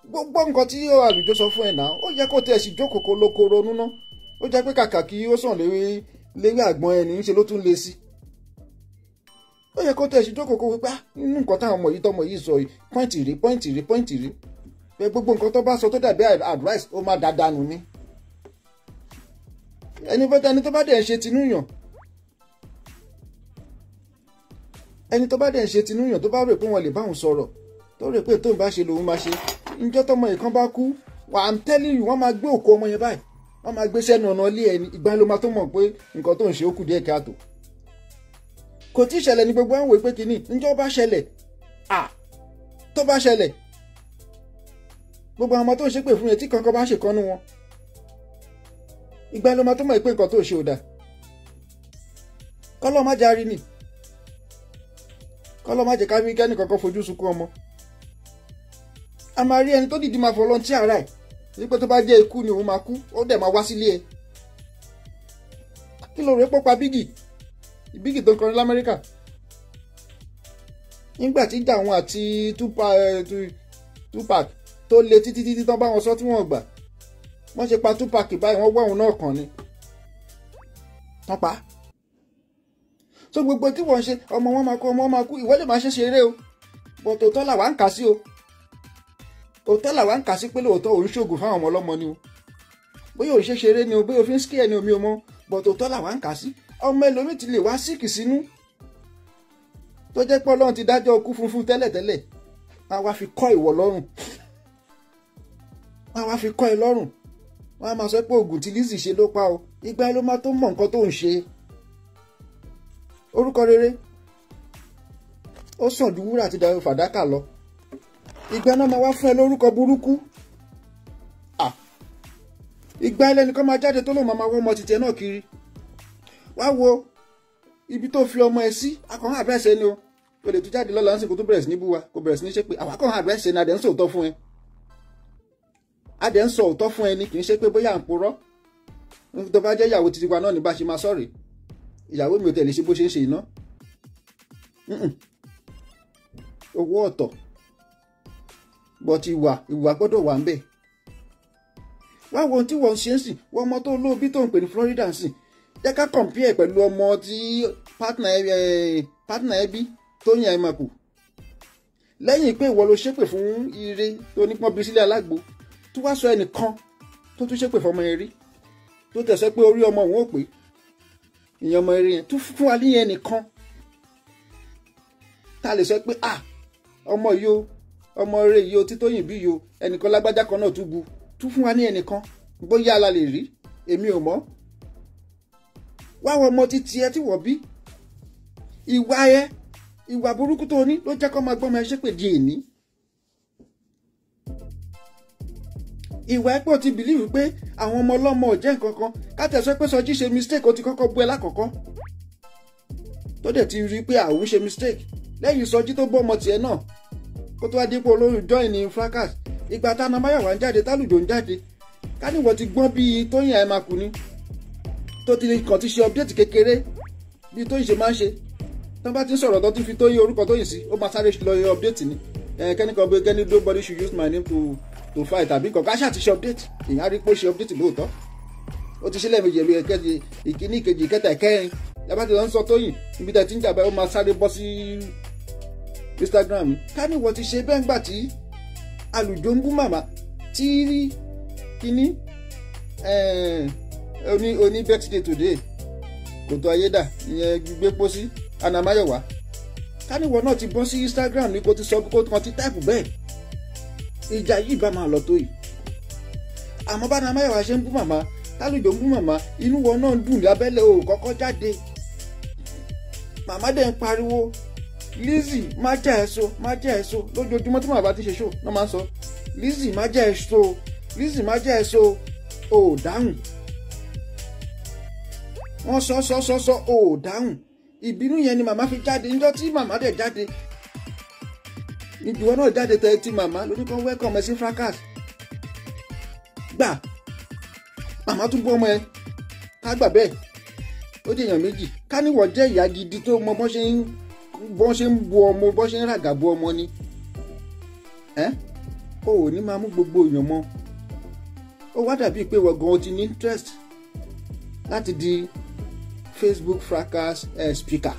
gbogbo nǹkan tí Àlùjọ sọ fún ẹ náà ó yẹ kó tẹ̀ sí jókòó kó lóko ronú ná. Ó jẹ́ pé kàkà kí ó sàn léwé àgbọn ẹni ńṣe ló tún le sí. Ó yẹ kó tẹ̀ sí jókòó kó wípé nínú nǹkan táwọn ọmọ yìí tọmọ yìí sọ yìí pọ́ìntì rí pé gbogbo nǹkan tó bá sọ tó dàbí advice ó máa dáadáa ní. ẹni tó bá dẹ̀ ń ṣe tinú yàn tó bá rò pé wọ́n lè báwọn sọ̀rọ̀ tó rò pé tóun bá ṣe lòun máa ṣe níjọ́ tọmọ ìkan bá kú I'm telling you wọ́n máa gbé òkú ọmọ yẹn báyìí wọ́n máa gbé sẹ́nu ọ̀nà ilé ẹni ìgbà ló máa tó mọ̀ pé nǹkan tó ń ṣe ó kù díẹ̀ káàtó. Kò tí ì ṣẹlẹ̀ ní gbogbo àwọn ìpè kìíní níjọ́ bá ṣẹlẹ̀ tó bá ṣẹlẹ̀ gbogbo àwọn ọmọ tó ń ṣépè fún yẹn tí kankan bá ṣe kanú wọn ìgbà ló máa tó mọ̀ pé nǹkan tó ṣe ò dáa. Kọ́lọ́ má járí nì kọ́lọ́ má jẹ́ ká rí kẹ́ni kankan fojú sunkún ọmọ. A máa rí ẹni tó dìdí máa volunteer ara ẹ̀ wípé tó bá jẹ́ ikú ni òun máa kú ó dẹ̀ máa wá sílé ẹ̀. Kí ló rẹ̀ pọ́pa Bígì tó ń kọrin l'Amẹ́ríkà nígbà tí ìjà wọn àti Tupac tó le títí tán bá wọn sọ tí wọ́n gbà wọ́n ṣe pa Tupac báyìí wọ́n wá òun náà kàn ni tán pa. So gbogbo tí wọ́n ṣe ọmọ wọn máa kú ìwọ lè máa ṣe ṣeré o but òótọ́ làwa ń kà sí o òótọ́ làwa ń kà sí pé lóòótọ́ òun ṣògùn fáwọn ọmọ ọlọ́mọ ni o bóyá òun ṣe ṣeré ni o bóyá òfin scare ni omi o mọ but òótọ́ làwa ń kà sí. Ọmọ ẹlòmíì ti lè wá síkì sínú tó jẹ́ pé Ọlọ́run ti dájọ́ ikú funfun tẹ́lẹ̀tẹ́lẹ̀ wọ́n á wá fi kọ́ ìwọ lọ́rùn wọ́n á máa sọ pé oògùn tí Lizzie ṣe ló pa o ìgbà ló máa tó mọ̀ nǹkan tó ń ṣe. Orúkọ rere ó sàn ju wúrà àti fàdákà lọ ìgbà náà máa wá fún ẹ lórúkọ burúkú. Ìgbà ẹlẹ́nìkan máa jáde tó lóun máa wọ́ ọmọ títẹ náà kiri. Wá wo ibi tó fi ọmọ ẹ sí akọ̀hán àbẹ́sẹ̀ ni o lè tún jáde lọ́la ńsìn kó tó bẹ̀rẹ̀ sí ní bú wa kó bẹ̀rẹ̀ sí ní ṣe pé àwọn akọ̀hán àbẹ́sẹ̀ ni adẹ̀ ń sọ òótọ́ fún ẹ ni kì í ṣe pé bóyá à ń purọ́ tó bá jẹ́ ìyàwó títí wa náà ní bá ṣe máa sọ̀rọ̀ ìyàwó mi ò tẹ̀lé ṣe bó ṣe ń ṣe iná owó ọ̀tọ̀ but ìwà gbọ́dọ̀ wà ń bẹ̀. Wá wo ohun tí wọ́n ṣe ń sìn wọ́n ọmọ tó lóbi tó ń pè ní Florida ń sìn jẹ́ ká compare pẹ̀lú ọmọ tí partner ẹbí tó yàn ẹ̀ máa kù lẹ́yìn pé ìwọ ló ṣépè fún ire tó nípọn bí sílẹ̀ alágbo tó wá sọ ẹnìkan tó tún ṣépè fọmọ ẹ rí tó tẹ̀sọ́ pé orí ọmọ òun ò pé ìyẹn ọmọ eré yẹn tó fún wa níyẹn nìkan tá a lè sọ pé ọmọ yìí o ọmọ eré yìí o títóyìn bí yìí o ẹnìkan lágbájá kan náà tún fún wa ní ẹnìkan bóyá la lè rí èmi ò mọ̀. Wá wọ ọmọ títí ẹ tí wọ́n bí ìwà burúkú tó ní ló jẹ́ kó máa gbọ́mọ ẹ ṣépè di èní. Ìwà ẹ̀pọ̀ ti bìlíìfù pé àwọn ọmọ ọlọ́mọ ò jẹ́ nǹkan kan káàtẹ̀ sọ pé Sọjí ṣe mistake ó ti kọ́kọ́ bú ẹ lákọ̀ọ́kọ́ tó dẹ̀ ti rí pé àwọn ṣe mistake lẹ́yìn Sọjí tó bọ́ ọmọ tiẹ̀ náà kó tó wá dípò olórí join ní fracas ìgbà táná Máyọ̀wá ń jáde tálùjọ ń jáde ká níwọ̀ ti gbọ́n bíi Tóyìn àìmàkù ni tó ti kàn ti ṣe update kékeré bíi Tóyìn ṣe máa ń ṣe tó bá ti ń sọ̀rọ̀ tó ti fi Tóyìn orúkọ Tóyìn sí ó máa sáré lọ update ni kẹ́nìkan bí kẹ́ni nobody should use my name to fight tàbí kọ̀ọ̀ká ṣáà ti ṣe update èèyàn rí pé ó ṣe update lóòótọ́ ó ti ṣe lẹ́ẹ̀mejì ẹ̀lú ẹ̀kẹ́jì ìkíní ìkejì ìkẹta ìkẹrin yàrá ti lọ ń sọ Tóyìn ibi tẹ̀ tí ń jàmbá ó máa sáré bọ́ sí Instagram ká níwọ̀ ti ṣe bẹ́ẹ̀ ńgbà tí Àlùjọ ń bú màmá tí kíní oní birthday today kò tó ayédà ìyẹn gbé pósí anamáyọ̀wá káníwọ̀ náà ti bọ́ sí Instagram ní kó ti sọ kó kan ti táìpù bẹ́ẹ̀ ìjà yìí bá máa lọ tó yìí àmọ́ bá anamáyọ̀wá ṣe ń bú màmá tálùjọ ń bú màmá inú wọn náà ń dùn lábẹ́lẹ̀ o kọ́kọ́ jáde màmá dẹ̀ ń pariwo Lizzie má jẹ́ ẹ̀so má jẹ́ ẹ̀so lójoojúmọ́ tí màmá bá ti ṣe ṣó náà máa ń sọ Lizzie má jẹ́ ẹ̀so Lizzie má jẹ́ ẹ̀so ò dáhùn wọ́n sọ ò dáhùn ìbínú yẹn ni màmá fi jáde níjọ́ tí màmá dẹ̀ jáde ìjùwọ́ náà jáde tẹ̀ tí màmá lórí kan welcome ẹ sí fracas gbà màmá tún bú ọmọ ẹ ká gbà bẹ́ẹ̀ ó di èèyàn méjì ká níwọ̀ jẹ́ ìyá gidi tó mọ bọ́n ṣe ń bu ọmọ bọ́n ṣe ń ràgà bu ọmọ ni o ò ní máa mú gbogbo èèyàn mọ́. Ó wá dàbí pé wọ́n gan ti ní interest láti di Facebook fracas speaker.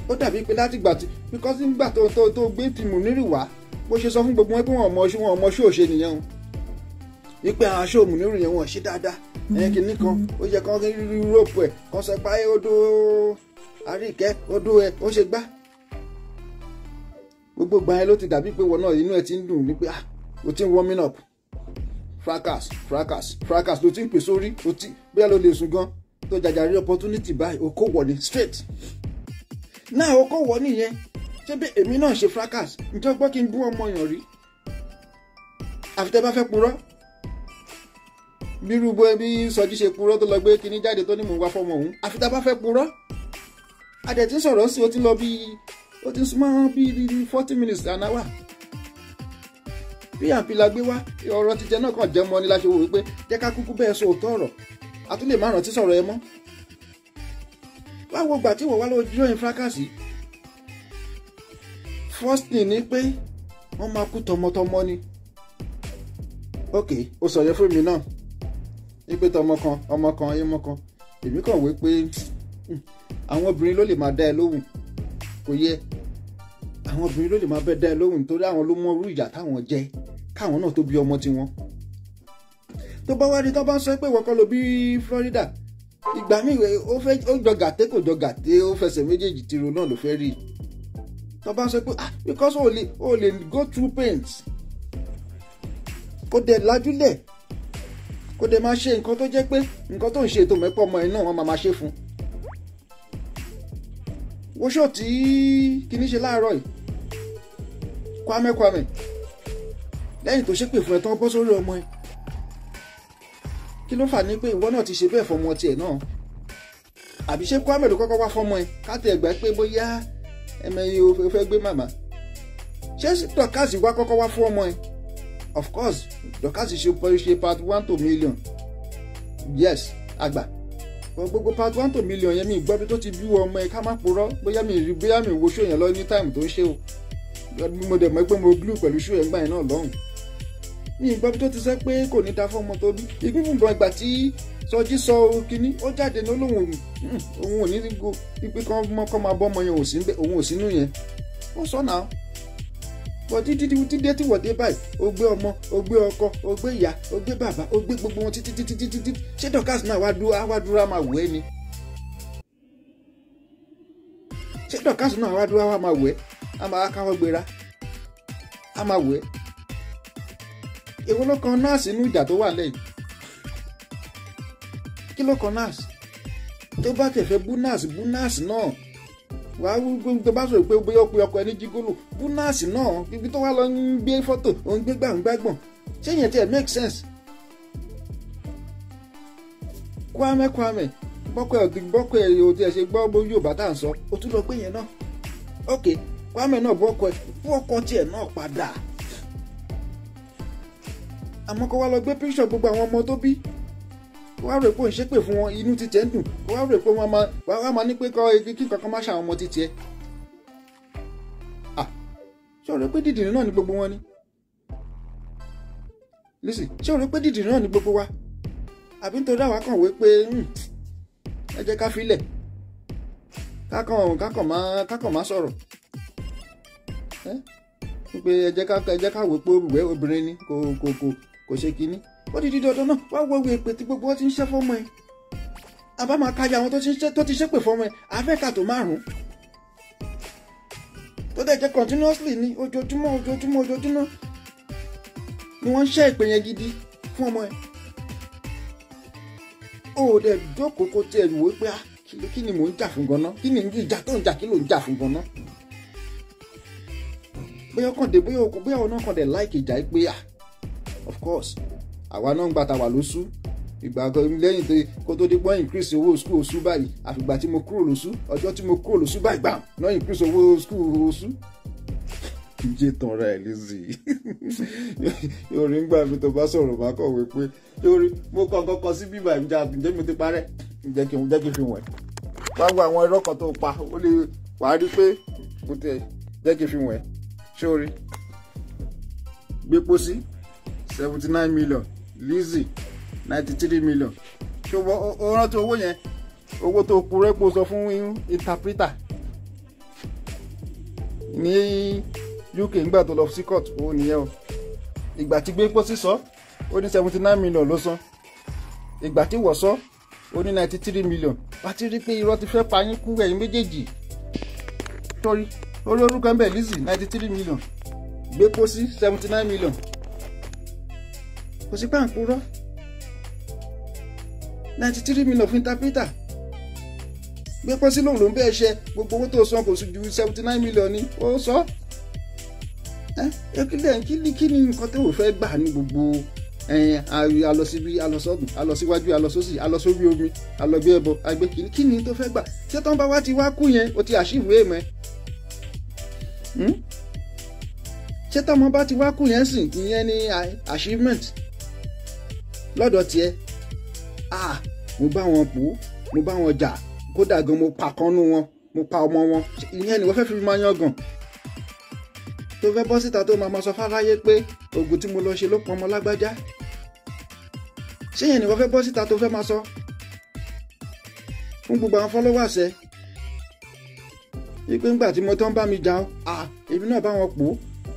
Ó dàbí pé láti gbà tí because nígbà tó gbé tìmù nírì wá bó ṣe sọ fún gbogbo wọn pé wọn ọmọ ṣó ṣe nìyẹn o. Wípé àwọn aṣọ òmùnírù yẹn wọn ṣe dáadáa. Kìíní kan ó yẹ kán rí rope ẹ̀ kán sọ pé odò àríkẹ́ odò ẹ̀ ó ṣe gbá. Gbogbo ìgbà yẹn ló ti dàbí pé wọn náà inú ẹ̀ ti ń dùn ní pé o ti ń warming up. Fracas ló ti ń pè sórí o ti bóyá ló lè sùn gan tó jàjà rí opportunity báyìí o kò wọ̀ ní straight. Náà o kò wọ̀ nìyẹn ṣé bí èmi náà ṣe fracas ǹjẹ́ gbọ́ kí n bú ọmọ yàn rí àfi tẹ́ bá fẹ́ purọ́ bí rúbọ bí Sọjí ṣe purọ́ tó lọ gbé kinní jáde tó ní mò ń wá fọmọ òun àfi tẹ́ bá fẹ́ purọ́ adẹ̀ tí ń sọ̀rọ̀ sí o ti lọ bí o ti súnmọ́ bí 40 minutes an hour bí àǹpí la gbé wá ọ̀rọ̀ títẹ náà kàn jẹ́ mọ́ ní láṣẹ wò wípé jẹ́ ká kúkú bẹ́ẹ̀ sọ òótọ́ ọ̀rọ̀ a tún lè má rántí sọ̀rọ̀ ẹ mọ́. Wá wo gbà tí wọ́n wá lọ́wọ́ join fracas yìí first thing ni pé wọ́n máa kú tọmọtọmọ ni. Ok ó sọ yẹn fún mi náà wípé ọmọ kan èmi kàn wé pé àwọn obìnrin ló lè máa dá ẹ lóhùn kò yẹ àwọn obìnrin ló lè máa bẹ́ dá ẹ lóhùn nítorí àwọn ló mọ irú ìyà táwọn jẹ káwọn náà tó bí ọmọ tiwọn. Tó bá wá rí tó bá ń sọ pé wọ́n kọ́ ló bí Florida ìgbà míì ó jọ gàté kò jọ gàté ó fẹsẹ̀ méjèèjì tiro náà ló fẹ́ rí i. Tó bá ń sọ pé because o lè go through pains kó dẹ̀ lájúlẹ̀ kó dẹ̀ máa ṣe nǹkan tó jẹ́ pé nǹkan tó ń ṣe ètò mẹ́pọ̀ ọmọ ẹ̀ náà wọ́n máa ṣe fún. Wọ́ṣọ̀ tí kìíní ṣe láàárọ̀ yìí Kwame lẹ́yìn tó ṣépè fún ẹ tán bọ́ sórí ọmọ ẹ kí ló fà ní pé ìwọ náà ti ṣe bẹ́ẹ̀ fọmọ tiẹ̀ náà àbí ṣé Kwame ló kọ́kọ́ wá fọmọ ẹ káàtì ẹ̀gbẹ́ pé bóyá ẹ̀mẹ̀yẹ o fẹ́ gbé màmá ṣé Dorcas wá kọ́kọ́ wá fún ọmọ ẹ of course Dorcas ṣe part 1 to million yes àgbà gbogbo part 1 to million yẹn mi gbọ́ bí tó ti bí ọmọ ẹ ká má purọ́ bóyá mi wo ṣó yẹn lọ ní time tó ń ṣe o mo dẹ̀ mọ̀ pé mo glue pẹ̀lú ṣó yẹn gbà yẹn náà lọ́hùn ní ìgbọ́ bí tó ti sẹ́ pé kò ní ta fún ọmọ tó bí ìgbìmọ̀ ìgbà tí Sọjí sọ kínní ó jáde ní olóhùn òun ò ní go pípé kọ́ máa bọ́ ọmọ yẹn òun ò sínú yẹn ó sọ náà bọ́ dídé tí wọ́n dé báyìí ó gbé ọmọ ó gbé ọkọ ó gbé ìyá ó gbé bàbá ó gbé gbogbo wọn títí ṣé Dorcas náà wá dúró á máa wò ẹ́ ni ṣé Dorcas náà wá dúró á máa wò ẹ́ á máa káwọ́ gbéra á máa wò ẹ́. Èwo ló kan nọ́ọ̀sì inú ìjà tó wà lẹ́yìn kí ló kan nọ́ọ̀sì tó bá tẹ̀fẹ́ bú nọ́ọ̀sì náà wàá tó bá sọ̀rọ̀ pé bóyá ó pe ọkọ ẹni jígólò bú nọ́ọ̀sì náà ibi tó wá lọ ń gbé fọ́tò ó ń gbé gbàǹgbàgbọ̀n ṣé yẹn tiẹ̀ make sense. Kwame bọ́kọ̀ ẹ̀ ò tiẹ̀ ṣe gbọ́ bó Yorùbá tá à ń sọ ó tún lọ pé yẹn náà ok Kwame náà bọ́kọ̀ tiẹ̀ náà padà àmọ́ kó wá lọ gbé píṣọ̀ gbogbo àwọn ọmọ tó bí kó wá rò pé òun ṣépè fún wọn inú títẹ̀ ń dùn kó wá rò pé wọ́n máa ní pé kí kankan má ṣàwọn ọmọ títẹ̀ ṣé o rò pé dìdìrín náà ni gbogbo wọn ni Lizzie ṣé o rò pé dìdìrín náà ni gbogbo wa àbí nítorí àwa kàn wé pé ẹ jẹ́ ká filẹ̀ kákan má sọ̀rọ̀ pé ẹ jẹ́ ká wé pé olùwẹ́ obìnrin ni kò ṣe kínní ó di dídí ọdún náà wá wo èpè tí gbogbo wọn ti ń ṣe fọmọ ẹ àbá máa kájà àwọn tó ti ṣépè fọmọ ẹ àfẹ́kà tó 5 tó dẹ̀ jẹ́ continuously ní ojoojúmọ́ ni wọ́n ń ṣe ìpè yẹn gidi fún ọmọ ẹ ó dẹ̀ jókòó kó tiẹ̀ wò pé kí ni mò ń jà fún ganan kí ni ìjà tó ń jà kí ló ń jà fún ganan bóyá ọ̀nà kan dẹ̀ láìkì ìjà pé of course àwa náà ń gbà tàwa lóṣù ìgbà lẹ́yìn kó tó dé pọ́n increase owó school oṣù báyìí àfìgbà tí mo kúrò lóṣù ọjọ́ tí mo kúrò lóṣù báyìí gbà náà increase owó school oṣù. jẹ́ tán ra ẹ̀ Lizzie yóò rí ngbà mi tó bá sọ̀rọ̀ máa kọ̀wé pé yóò rí mo kọ́ sí bíbá ìjà ǹjẹ́ mi ti parẹ́ jẹ́ kí n fi wọ̀n ẹ́ báwo àwọn irọ́ kan tó pa ó lè wàá rí pé kò tẹ̀ jẹ́ kí n fi wọ̀n ẹ́ sórí gbépo sí 79 million, Lizzie 93 million. ṣé o rántí owó yẹn, owó tó kú rẹ́pọ̀ sọ fún interpreter ní UK nígbà tó lọ sí court, owó nìyẹn o. ìgbà tí gbépo sí sọ ó ní 79 million ló san, ìgbà tí wọ̀ sọ ó ní 93 million. wá ti rí pé irọ́ ti fẹ́ pa yín kú ẹ̀yin méjèèjì. torí orí orúkọ ń bẹ̀ Lizzie 93 million, gbépo sí 79 million. kò sí pàǹkúrọ́ 93 million fún interpreter. gbépo sí lòun ló ń bẹ́ẹ̀ ṣe gbogbo owó tó san kò sí ju 79 million ni ó sọ. kí ni nǹkan tó o fẹ́ gbà ní gbogbo alọ síbi alọ sọ́dún alọ síwájú alọ sósì alọ sórí omi alọ bí ẹbọ agbé kí ni tó fẹ́ gbà. ṣé tán bá wá ti wá kú yẹn o ti àṣìwé mọ́ ẹ. ṣé tọ́mọ bá ti wá kú yẹn sìn ìyẹn ni achievement lọ́dọ̀ tiẹ̀. mo bá wọn pò mo bá wọn jà kódà gan mo pa kanú wọn mo pa ọmọ wọn, ìyẹn ni wọ́n fẹ́ fi máa yan gan. tó fẹ́ bọ́ síta tó máa sọ fáráyé pé oògùn tí mo lọ ṣe ló pọn ọmọ lágbájá. ṣé yẹn ni wọ́n fẹ́ bọ́ síta tó fẹ́ máa sọ fún gbogbo àwọn followers ẹ wípé ńgbà tí mo tán bá mi jà èmi náà bá wọn pò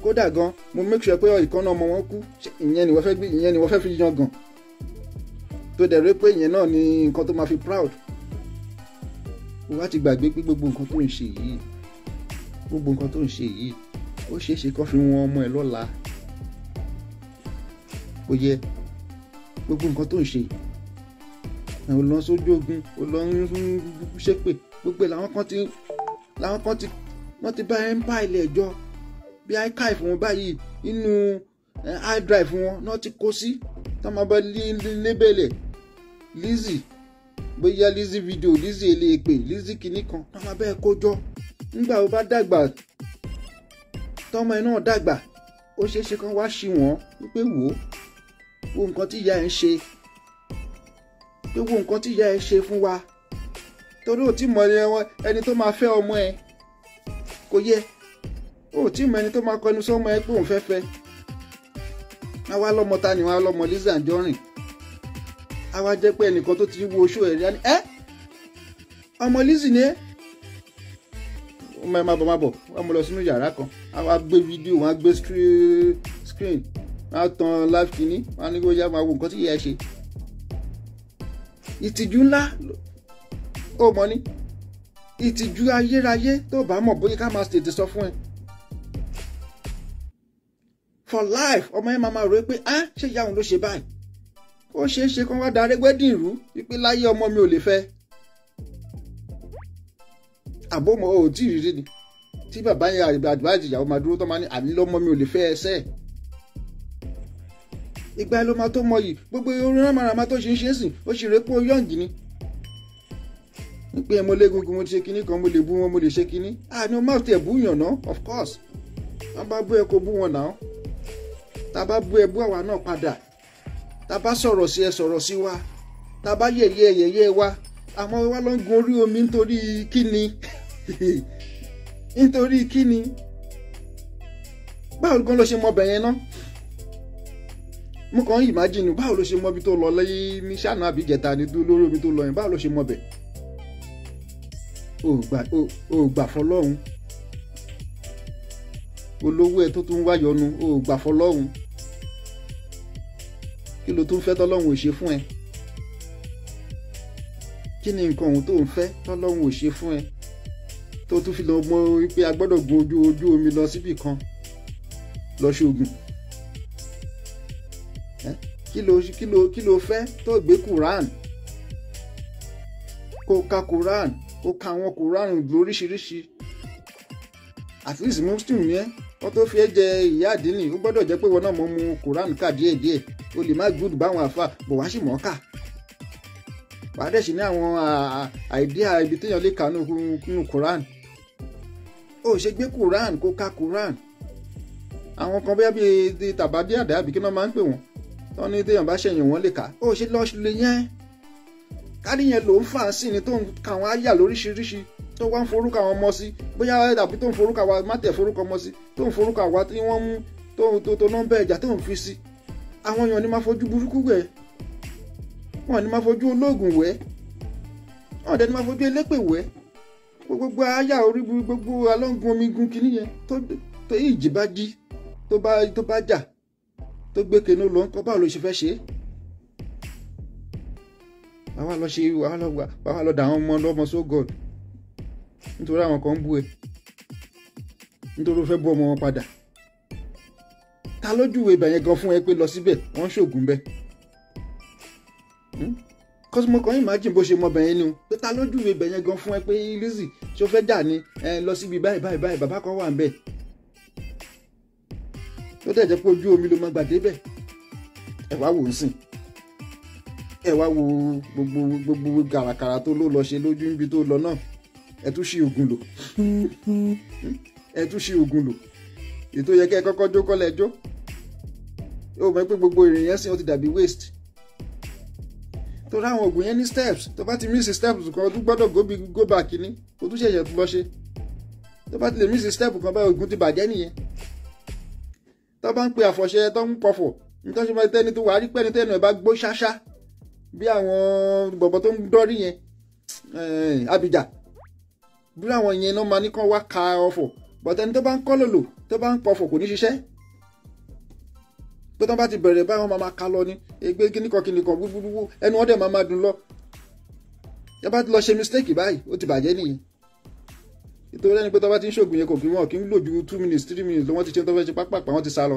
kódà gan mo make sure pé ìkànnà ọmọ wọn kú. ìyẹn ni wọ́n fẹ́ fi yan gan. tó dẹ̀ rí pé ìyẹn náà ni nǹkan tó máa fi proud. wá ti gbàgbé pé gbogbo nǹkan tó ń ṣe yìí ó ṣeé ṣe kó fi wọn ọmọ ẹ lọ́la. ó yẹ gbogbo nǹkan tó ń ṣe ò lọ sójú ogun ò lọ ń ṣépè gbogbo làwọn kan ti wọ́n ti bá empire ilé ẹjọ́ bí archive wọn báyìí inú hard drive wọn náà ti kó sí tó máa bá lébẹ̀lẹ̀ Lizzie bóyá Lizzie video Lizzie eléèpè Lizzie kìíní kan tó máa bẹ́ẹ̀ kó jọ. nígbà wo bá dàgbà tọ́mọ ẹ náà dàgbà ó ṣeé ṣe kán wá ṣí wọn wípé wo nǹkan tí ìyá ẹ ń ṣe, pé wo nǹkan tí ìyá ẹ ṣe fún wa. torí ò tí mọ ẹni tó máa fẹ́ ọmọ ẹ kò yẹ, ò tí mọ ẹni tó máa kọnu sọ́mọ ẹ pé òun fẹ́ fẹ́. àwa lọ́mọ ta ni wọ́n á lọ́mọ Lizzie Anjorin. àwa jẹ́ pé ẹnìkan tó ti wo oṣù ẹ̀ rí ọmọ Lizzie ni ẹ́. ọmọ ẹ má bọ̀ wọ́n mú lọ sínú yàrá kan àwa gbé fídíò wọn á gbé screen wọn á tan live kìíní wọn á ní kó yá máa wo nǹkan tí ìyá ẹ ṣe. ìtìjú ńlá ó mọ ní ìtìjú ayérayé tó bá mọ̀ bóyá ká máa tètè sọ fún ẹ. for life ọmọ ẹ máa rò pé ṣé ìyá òun ló ṣe báyìí. ó ṣeé ṣe kán wá darí wedding rú wípé láyé ọmọ mi ò lè fẹ́. àbọ̀mọ̀ ò tí ì rí ni tí bàbá yẹn advice ìyàwó máa dúró tó máa ní àní lọ́mọ mi ò lè fẹ́ ẹsẹ̀. ìgbà ẹ ló máa tó mọ yìí gbogbo orin rámàràmá tó ṣe ń ṣe é sìn ó ṣì rè pé ó yọ̀ǹgì ni. pé mo légungun mo ti ṣe kinní kan mo lè bú wọn mo lè ṣe kinní. àní o máa tẹ̀ bú yàn ná of course. wọ́n bá bú ẹ kó bú wọn náà. tá a bá bú ẹ bú àwa náà padà. tá a bá sọ̀rọ̀ sí ẹ sọ̀rọ̀ sí wa. tá a bá yẹ̀yẹ́ wa. àmọ́ wa ló ń gun orí omi nítorí kíni. nítorí kíni. báwo gan ló ṣe mọ ọbẹ̀ yẹn ná. mo kàn ń imagine báwo ló ṣe mọ ibi tó lọ lẹ́yìn ní ṣáná àbíjẹta ní lórí omi tó lọ yẹn báwo ló ṣe mọ ọbẹ̀. o gbà fọlọ́hún. olówó ẹ tó tún wá yọnu o gbà fọlọ́hún. kí ló tún fẹ́ tọ́lọ́hún ò ṣe fún ẹ. kí ni nǹkan ohun tó ń fẹ́ tọ́lọ́hún ò ṣe fún ẹ. tó tún fi lọ mọ wípé a gbọ́dọ̀ gun ojú omi lọ síbì kan lọ ṣoògùn. kí ló fẹ́ tó gbé Quran kó ka Quran kó ka àwọn Quran lóríṣiríṣi. at least Muslim yẹn wọ́n tó fi ẹ́ jẹ ìyá àdínì ó gbọ́dọ̀ jẹ́ pé wọn náà mọ̀ mu Quran ká díẹ̀díẹ̀ o lè má gbúdù báwọn àfa bò wá sì mọ̀ ká. wàá dẹ̀ sí ní àwọn àìdíà ibi téèyàn lè kà nínú Quran. ó ṣe gbé Quran kó ka Quran. àwọn kan bóyá bíi tàbádé àdá àbí kí wọ́n máa ń pè wọ́n tọ́ ní téèyàn bá ṣẹ̀yìn wọ́n lè kà. ó ṣe lọ́ọ́ lè yẹn kárí yẹn ló ń fà á sí ni tó ń ka àwọn àyà lóríṣiríṣi tó wá ń forúkọ àwọn ọmọ sí bóyá àbí tó ń forúkọ àwa má tẹ̀ forúkọ ọmọ sí tó ń forúkọ àwa tí wọ́n mú tó nọ́mbà ẹ̀jà tó ń fi sí àwọn èèyàn ní máa fojú burúkú wẹ̀ wọ́n ní máa fojú olóògùn wẹ̀ wọ́n dẹ̀ ní máa fojú elépè wẹ̀ gbogbo àyà orí gbogbo alọ́ngun omi gun kìíní yẹn tó ìjì bá jí tó bá jà tó gbé kenú lọ nǹkan báwo ló ṣe fẹ́ ṣe é wàá lọ dà àwọn ọmọ lọ́mọ so god nítorí àwọn kan ń bú ẹ nítorí ó fẹ́ bú ọmọ wọn padà ta lójúwe ibẹ̀ yẹn gan fún ẹ pé lọ síbẹ̀ wọ́n ṣògùn bẹ́ẹ̀ kọ́sùmọ́ kan imagine bó ṣe mọ bẹ̀yẹn ni o pé ta lójúwe ibẹ̀ yẹn gan fún ẹ pé Lizzie ṣé o fẹ́ jà ní lọ síbi báyìí bàbá kan wà ń bẹ̀ ó dẹ̀ jẹ́ pé ojú omi ló máa gbà débẹ̀ ẹ wá wò ó sìn ẹ wá wo gbogbo gàràkàrà tó ló lọ ṣe lójú níbi tó lọ náà ẹ tún ṣí ogun lò ètò yẹ kẹ́ ẹ kọ́kọ́ jó kọ́lẹ̀ jó ó mọ̀ pé gbogbo ìrìn yẹn sìn ó ti dàbí waste tó ráwọn oògùn yẹn ní steps tó bá ti miss steps kan o tún gbọ́dọ̀ go back ní o tún ṣẹ̀ṣẹ̀ lọ ṣe tó bá ti lè miss step kan báyìí oògùn ti bàjẹ́ nìyẹn tó bá ń pe àfọ̀ṣẹ tó ń pọ̀fọ̀ nítorí máa tẹ́ni tó wà á rí pẹ́ni tẹ́nu ẹ̀ bá gbó ṣáṣá bí àwọn bọ̀bọ̀ tó ń dọ́rí yẹn Abija bí àwọn yẹn náà máa ní kán wá ka ọ̀fọ̀ bọ̀tẹ́ni tó bá ń kọ́ lòlò tó bá ń pọ̀fọ̀ kò ní ṣiṣẹ́ pé tó bá ti bẹ̀rẹ̀ báwọn máa ka lọ ní ẹgbẹ́ kíníkan gbúgbúgbú ẹnu wọn dẹ̀ máa dùn lọ tó bá ti lọ ṣe mistake báyìí ó ti bàjẹ́ nìyẹn nítorí ẹni pé tó bá ti ń ṣògùn yẹn kò kí wọn kì í lò ju 2 minutes 3 minutes lọ́wọ́ ti ṣe tó fẹ́ ṣe pápá wọ́n ti sá lọ.